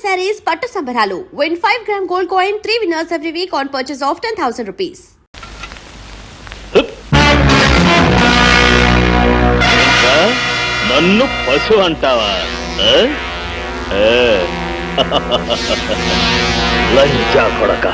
sarees పట్టు సంబరాలు. Win 5 gram gold coin, 3 winners every week on purchase of 10,000 rupees. నన్ను పశు అంటావా? లంచా కొడక.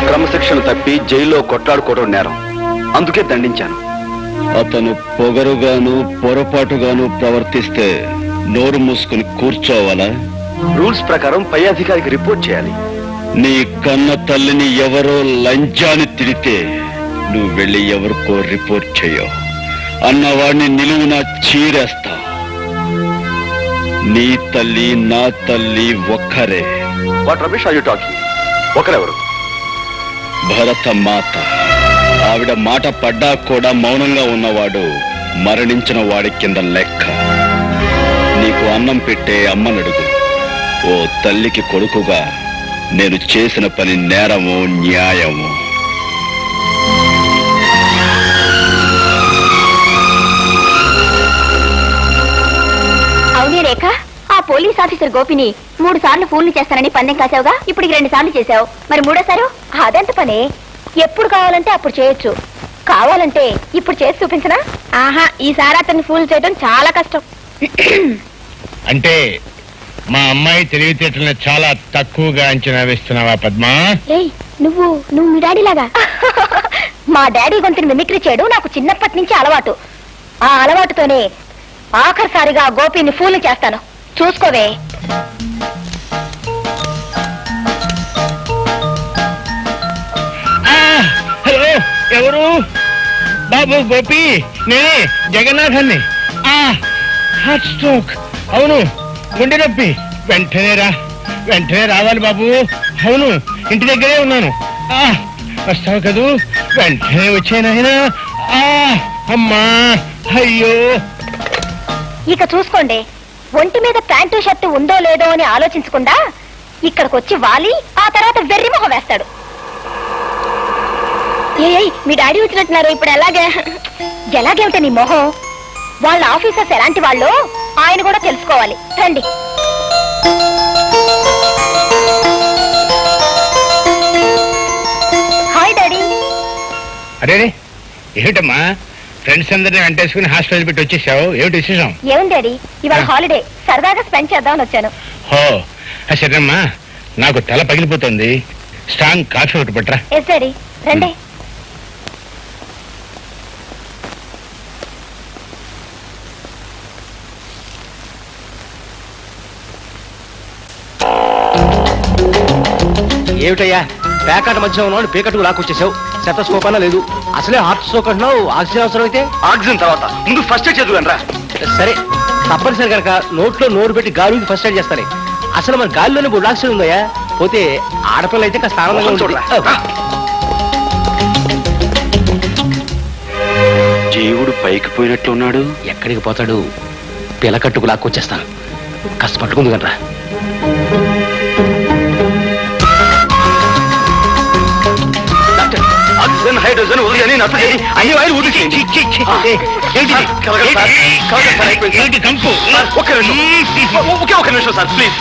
క్రమశిక్షణ తప్పి జైల్లో కొట్లాడుకోవడం నేరం, అందుకే దండించాను. అతను పొగరుగాను పొరపాటుగాను ప్రవర్తిస్తే నోరు మూసుకుని కూర్చోవాలా? రూల్స్ ప్రకారం పై అధికారికి రిపోర్ట్ చేయాలి. నీ కన్న తల్లిని ఎవరో లంచాన్ని తిడితే నువ్వు వెళ్ళి ఎవరికో రిపోర్ట్ చేయవు అన్నవాడిని నిలువున చీరేస్తా. నీ తల్లి నా తల్లి ఒక్కరే. What Ramesh are you talking? ఒకరెవరు? భరత మాత. ఆవిడ మాట పడ్డా కూడా మౌనంగా ఉన్నవాడు మరణించిన వాడి కింద లెక్క. నీకు అన్నం పెట్టే అమ్మనడుగు. ఓ తల్లికి కొడుకుగా నేను చేసిన పని నేరము న్యాయము. అవునే రేఖ, ఆ పోలీస్ ఆఫీసర్ గోపిని 3 సార్లు ఫోన్లు చేస్తానని పందెం కాసావుగా, ఇప్పుడు 2 సార్లు చేశావు, మరి 3వ అదంత పనే. ఎప్పుడు కావాలంటే అప్పుడు చేయొచ్చు, కావాలంటే ఇప్పుడు చేసి చూపించనా? ఆహా, ఈసారి అతన్ని ఫూల్ చేయడం చాలా కష్టం. అంటే మా అమ్మాయి తెలివితేటలను చాలా తక్కువగా అంచనా వేస్తున్నావా పద్మా? ఏయ్, నువ్వు మీ డాడీ లాగా. మా డాడీ గొంతుని మిమిక్రీ చేయడం నాకు చిన్నప్పటి నుంచి అలవాటు. ఆ అలవాటుతోనే ఆఖరిసారిగా గోపిని ఫూల్ చేస్తాను, చూసుకోవే. హలో, ఎవరు? బాబు గోపి, నేనే జగన్నాథాన్ని. Heart stroke. అవును, గుండె నొప్పి. వెంటనే రావాలి బాబు. అవును, ఇంటి దగ్గరే ఉన్నాను. వస్తావు కదూ? వెంటనే వచ్చానాయనా. అమ్మా, అయ్యో. ఇక చూసుకోండి, ఒంటి మీద ప్యాంటు షర్టు ఉందో లేదో అని ఆలోచించకుండా ఇక్కడికి వచ్చి వాలి ఆ తర్వాత వెర్రి మొహం వేస్తాడు. మీ డాడీ వచ్చినట్టున్నారు, ఇప్పుడు ఎలాగేమిటా నీ మొహం? వాళ్ళ ఆఫీసర్స్ ఎలాంటి వాళ్ళు ఆయన కూడా తెలుసుకోవాలి. రండి. Hi daddy. అరే, ఏమిటమ్మా ఫ్రెండ్స్ అందరినీ వెంటేసుకుని హాస్పిటల్ పెట్టి వచ్చేసావు? ఏమిటి విశేషం? ఏముంది డాడీ, ఇవాళ హాలిడే, సరదాగా స్పెండ్ చేద్దామని వచ్చాను. హో, సరేమ్మా, నాకు తల పగిలిపోతుంది. స్ట్రాంగ్ కాఫీ ఒకటి పట్టరా. ఎస్ డాడీ, రండి. ఏమిటయ్యా పేకాట మధ్య ఉన్నాడు పేకట్టుకు లాక్కొచ్చేసావు. సెటస్కోప్ అన్నా లేదు. అసలే హార్ట్ స్ట్రోక్ అంటున్నావు. ఆక్సిజన్ అవసరం అయితే ఆక్సిజన్ తర్వాత ముందు ఫస్ట్ ఎయిడ్ చదువురా. సరే, తప్పనిసరి కనుక నోట్లో నోరు పెట్టి గాలి ఫస్ట్ ఎయిడ్ చేస్తానే. అసలు మన గాలిలోనే బుడ్ ఆక్సిజన్ ఉందయ్యా. పోతే ఆడపిల్ల అయితే కాస్త ఆనందంగా ఉంటుంది. జీవుడు పైకి పోయినట్లు ఉన్నాడు. ఎక్కడికి పోతాడు? పిలకట్టుకు లాక్కొచ్చేస్తాను. కాస్త పట్టుకుంది కనరా. ఆక్సిజన్ హైడ్రోజన్ ఉదయని నత్రజని అన్ని వాయిలు ఊదించేయండి. ఏంటి కంపు? ఒకే ఒక నిమిషం సార్ ప్లీజ్.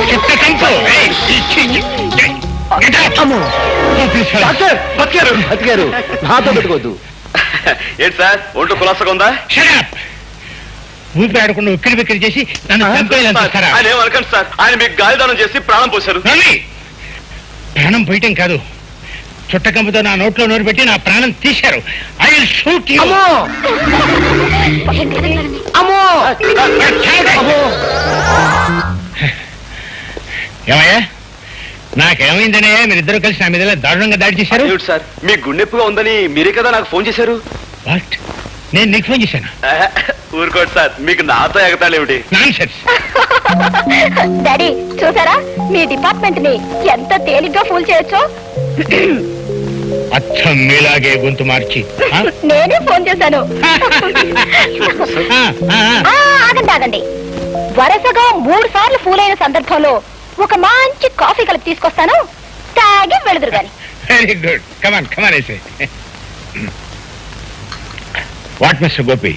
డాక్టర్ బతికారు. బతికారు. నాతో పెట్టుకోవద్దు. ఏంటి సార్ ఒంట్లో కులాసగా ఉందా? ఊపిరి ఆడకుండా ఉక్కిరి బిక్కిరి చేసి నన్ను చంపేయాలని చూస్తారా? ఆయన ఏమనకండి సార్, ఆయన మీకు గాలిదానం చేసి ప్రాణం పోశారు. ప్రాణం పోయటం కాదు, చుట్టకంపుతో నా నోట్లో నోరు పెట్టి నా ప్రాణం తీశారు. I will shoot you. ఏమయ్యా, నాకేమైందనయ్యా మీరిద్దరు కలిసి నా మీద దారుణంగా దాడి చేశారు? సార్ మీ గుండెప్పుగా ఉందని మీరే కదా నాకు ఫోన్ చేశారు. వాట్? నేను నీకు ఫోన్ చేశాను? ఊరుకోండి సార్, మీకు నాతో ఎగతాళేమిటి? నాన్సెన్స్. డాడీ చూసారా మీ డిపార్ట్మెంట్ ని ఎంత తేలిగ్గా ఫూల్ చేయొచ్చో. అచ్చం మీలాగే గొంతు మార్చి నేనే ఫోన్ చేశాను. ఆగండి ఆగండి, వరుసగా 3 సార్లు ఫూల్ అయిన సందర్భంలో ఒక మంచి కాఫీ కలిపి తీసుకొస్తాను, తాగి వెళుదురు గాని. Very good. కమాన్ కమాన్ ఐసే. వాట్ మిస్టర్ గోపి,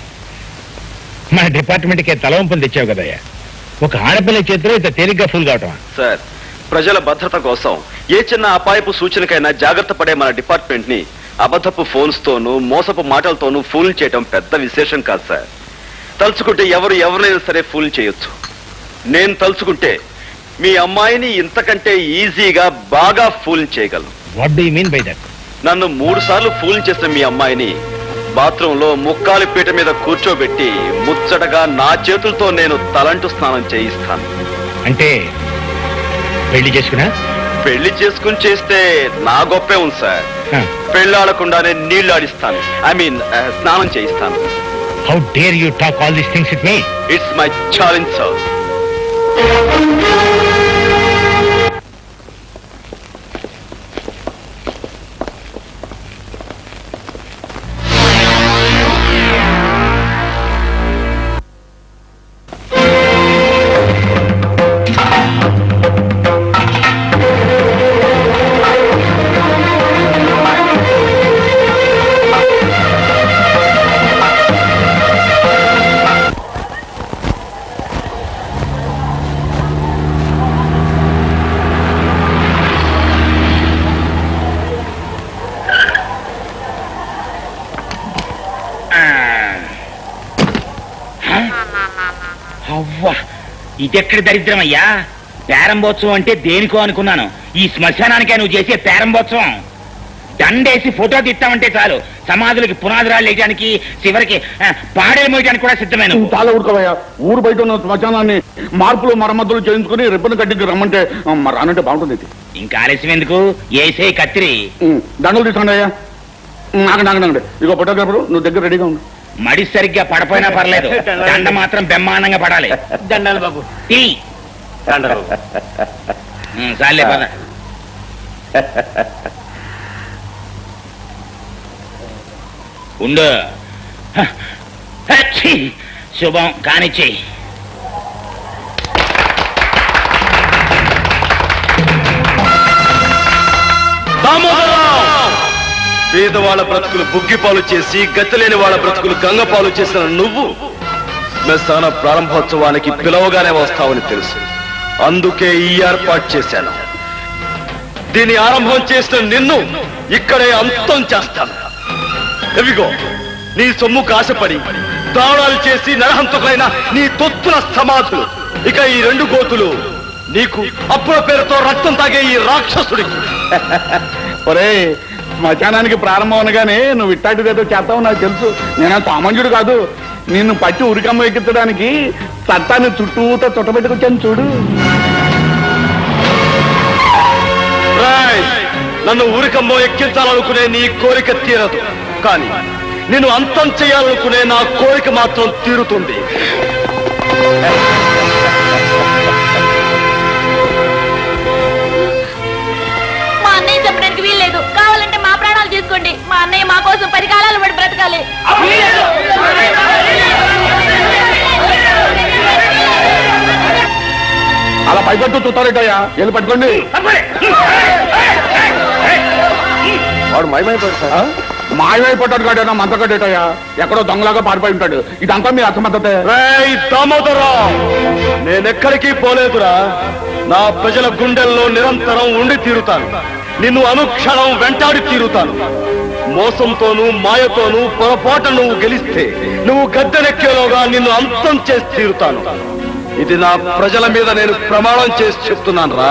మన డిపార్ట్మెంట్కి తలవంపులు తెచ్చావు కదయ్యా. ఒక ఆడపిల్ల చేతిలో ఇంత తేలిగ్గా ఫుల్ కావటం. సార్, ప్రజల భద్రత కోసం ఏ చిన్న అపాయపు సూచనకైనా జాగ్రత్త పడే మన డిపార్ట్మెంట్ ని అబద్ధపు ఫోన్స్ తోనూ మోసపు మాటలతోనూ ఫూల్ చేయడం పెద్ద విశేషం కాదు సార్. తలుచుకుంటే ఎవరినైనా సరే ఫూల్ చేయొచ్చు. నేను తలుచుకుంటే మీ అమ్మాయిని ఇంతకంటే ఈజీగా బాగా ఫూల్ చేయగలను. What do you mean by that? నన్ను 3 సార్లు ఫూల్ చేసిన మీ అమ్మాయిని బాత్రూమ్ లో ముక్కాలి పీట మీద కూర్చోబెట్టి ముచ్చటగా నా చేతులతో నేను తలంటు స్నానం చేయిస్తాను. అంటే పెళ్లి చేసుకున్నా? పెళ్లి చేసుకుని చేస్తే నా గొప్పే ఉంది సార్. పెళ్ళాడకుండానే నీళ్లు ఆడిస్తాను, ఐ మీన్ స్నానం చేయిస్తాను. How dare you talk all these things with me? It's my challenge sir. అవ్వా, ఇదెక్కడి దరిద్రమయ్యా. పేరంబోత్సవం అంటే దేనికో అనుకున్నాను. ఈ శ్మశానానికే నువ్వు చేసే పేరంబోత్సవం. దండేసి ఫోటో తీస్తామంటే చాలు, సమాధులకి పునాదురాలు వేయడానికి, చివరికి పాడే మోయడానికి కూడా సిద్ధమైన. చాలా ఊరుకోవయ్యా. ఊరు బయట ఉన్న శ్మశానాన్ని మార్పులు మరమ్మతులు చేయించుకుని రిబ్బన్ కట్టికి రమ్మంటే రానంటే బాగుంటుంది. ఇంకా ఆలస్యం ఎందుకు, ఏసే కత్తిరి. దండలు తీసుకోండి అయ్యా. నాగండి ఇగో ఫోటోగ్రాఫరు, నువ్వు దగ్గర రెడీగా ఉండు. మడి సరిగ్గా పడపోయినా పర్లేదు, దండ మాత్రం బ్రహ్మాండంగా పడాలి. దండాలు బాబు. తీ చాలే పద. ఉండు. శుభం కానిచ్చేయి. పేదవాళ్ళ బ్రతుకులు బుగ్గిపాలు చేసి గతిలేని వాళ్ళ బ్రతుకులు గంగపాలు చేసిన నువ్వు శ్మశాన ప్రారంభోత్సవానికి పిలవగానే వస్తావని తెలుసు. అందుకే ఈ ఏర్పాటు చేశాను. దీని ఆరంభం చేసిన నిన్ను ఇక్కడే అంతం చేస్తాను. ఎవిగో నీ సొమ్ము కాశపడి దాడాలు చేసి నరహంతకులైన నీ తొత్తుల సమాధులు. ఇక ఈ 2 గోతులు నీకు అప్పుల పేరుతో రక్తం తాగే ఈ రాక్షసుడికి. ఒరే, శ్మశానానికి ప్రారంభం అనగానే నువ్వు ఇట్టాటిదేదో చేస్తావు నాకు తెలుసు. నేను సామాన్యుడు కాదు. నిన్ను పట్టి ఉరికమ్మ ఎక్కించడానికి చట్టాన్ని చుట్టూతో చుట్టబెట్టుకొచ్చాను చూడు. నన్ను ఊరికమ్మో ఎక్కించాలనుకునే నీ కోరిక తీరదు, కానీ నేను అంతం చేయాలనుకునే నా కోరిక మాత్రం తీరుతుంది. మా అన్నయ్య చెప్పడానికి వీల్లేదు. కావాలంటే మా ప్రాణాలు తీసుకోండి. మా అన్నయ్య మా కోసం 10 కాలాలు పడి బ్రతకాలి. అలా పైపట్టు చూస్తారేటయ్యా, వెళ్ళి పట్టుకోండి. వాడు మాయమైపోతాడు. మాయమైపోతాడు కాడేనా మంతకట్టేటయ్యా, ఎక్కడో దొంగలాగా పారిపోయి ఉంటాడు. ఇదంతా మీ అసమర్థతే. దామోదరం, నేనెక్కడికి పోలేదురా. నా ప్రజల గుండెల్లో నిరంతరం ఉండి తీరుతాను. నిన్ను అనుక్షణం వెంటాడి తీరుతాను. మోసంతోనూ మాయతోనూ పొరపాటు నువ్వు గెలిస్తే నువ్వు గద్దెనెక్కేలోగా నిన్ను అంతం చేసి తీరుతాను. ఇది నా ప్రజల మీద నేను ప్రమాణం చేసి చెప్తున్నాను రా.